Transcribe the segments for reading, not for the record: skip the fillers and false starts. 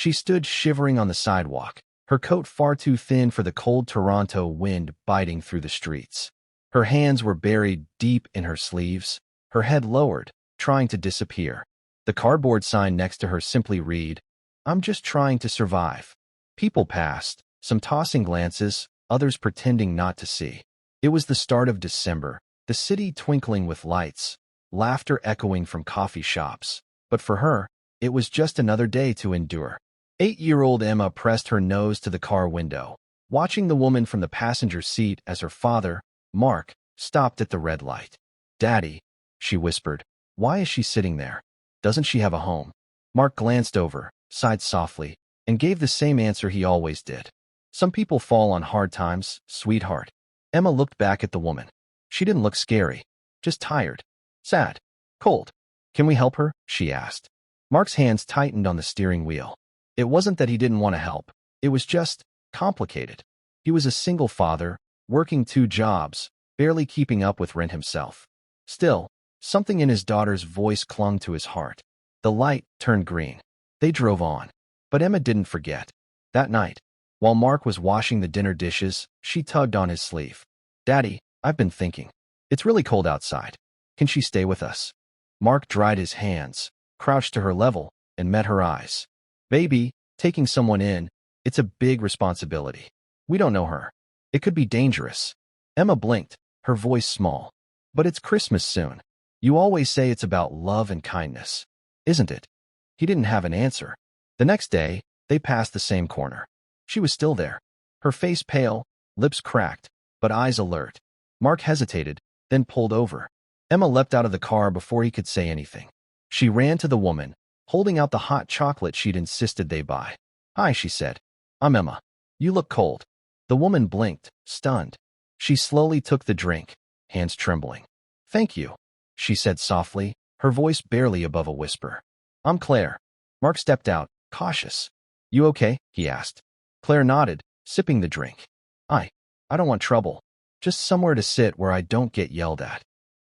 She stood shivering on the sidewalk, her coat far too thin for the cold Toronto wind biting through the streets. Her hands were buried deep in her sleeves, her head lowered, trying to disappear. The cardboard sign next to her simply read, "I'm just trying to survive." People passed, some tossing glances, others pretending not to see. It was the start of December, the city twinkling with lights, laughter echoing from coffee shops. But for her, it was just another day to endure. 8-year-old Emma pressed her nose to the car window, watching the woman from the passenger seat as her father, Mark, stopped at the red light. "Daddy," she whispered, "why is she sitting there? Doesn't she have a home?" Mark glanced over, sighed softly, and gave the same answer he always did. "Some people fall on hard times, sweetheart." Emma looked back at the woman. She didn't look scary, just tired, sad, cold. "Can we help her?" she asked. Mark's hands tightened on the steering wheel. It wasn't that he didn't want to help. It was just complicated. He was a single father, working 2 jobs, barely keeping up with rent himself. Still, something in his daughter's voice clung to his heart. The light turned green. They drove on. But Emma didn't forget. That night, while Mark was washing the dinner dishes, she tugged on his sleeve. "Daddy, I've been thinking. It's really cold outside. Can she stay with us?" Mark dried his hands, crouched to her level, and met her eyes. "Baby, taking someone in, it's a big responsibility. We don't know her. It could be dangerous." Emma blinked, her voice small. "But it's Christmas soon. You always say it's about love and kindness. Isn't it?" He didn't have an answer. The next day, they passed the same corner. She was still there, her face pale, lips cracked, but eyes alert. Mark hesitated, then pulled over. Emma leapt out of the car before he could say anything. She ran to the woman, holding out the hot chocolate she'd insisted they buy. "Hi," she said. "I'm Emma. You look cold." The woman blinked, stunned. She slowly took the drink, hands trembling. "Thank you," she said softly, her voice barely above a whisper. "I'm Claire." Mark stepped out, cautious. "You okay?" he asked. Claire nodded, sipping the drink. I don't want trouble. Just somewhere to sit where I don't get yelled at."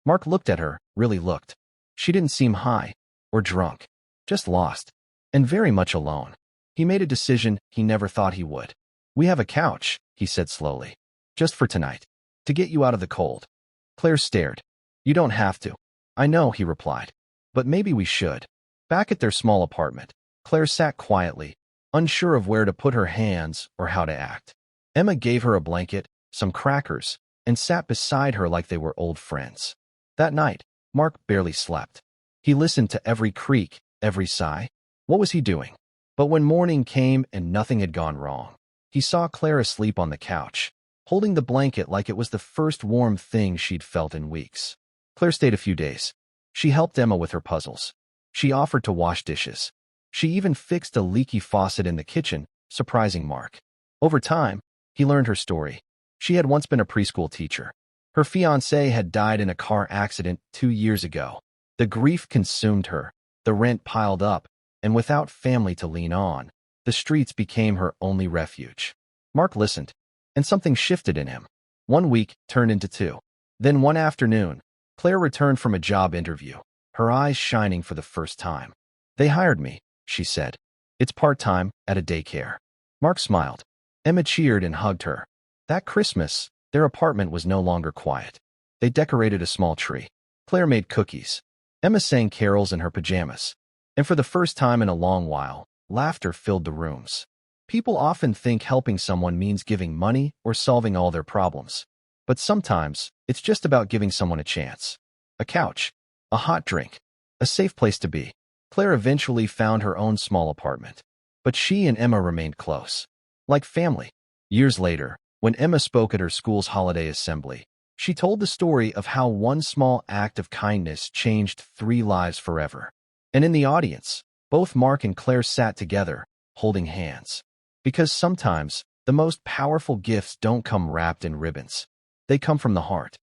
Mark looked at her, really looked. She didn't seem high or drunk, just lost, and very much alone. He made a decision he never thought he would. "We have a couch," he said slowly. "Just for tonight. To get you out of the cold." Claire stared. "You don't have to." "I know," he replied. "But maybe we should." Back at their small apartment, Claire sat quietly, unsure of where to put her hands or how to act. Emma gave her a blanket, some crackers, and sat beside her like they were old friends. That night, Mark barely slept. He listened to every creak, every sigh. What was he doing? But when morning came and nothing had gone wrong, he saw Claire asleep on the couch, holding the blanket like it was the first warm thing she'd felt in weeks. Claire stayed a few days. She helped Emma with her puzzles. She offered to wash dishes. She even fixed a leaky faucet in the kitchen, surprising Mark. Over time, he learned her story. She had once been a preschool teacher. Her fiancé had died in a car accident 2 years ago. The grief consumed her, the rent piled up, and without family to lean on, the streets became her only refuge. Mark listened, and something shifted in him. 1 week turned into 2. Then one afternoon, Claire returned from a job interview, her eyes shining for the first time. "They hired me," she said. "It's part-time, at a daycare." Mark smiled. Emma cheered and hugged her. That Christmas, their apartment was no longer quiet. They decorated a small tree. Claire made cookies. Emma sang carols in her pajamas. And for the first time in a long while, laughter filled the rooms. People often think helping someone means giving money or solving all their problems. But sometimes, it's just about giving someone a chance. A couch, a hot drink, a safe place to be. Claire eventually found her own small apartment. But she and Emma remained close. Like family. Years later, when Emma spoke at her school's holiday assembly, she told the story of how one small act of kindness changed 3 lives forever. And in the audience, both Mark and Claire sat together, holding hands. Because sometimes, the most powerful gifts don't come wrapped in ribbons. They come from the heart.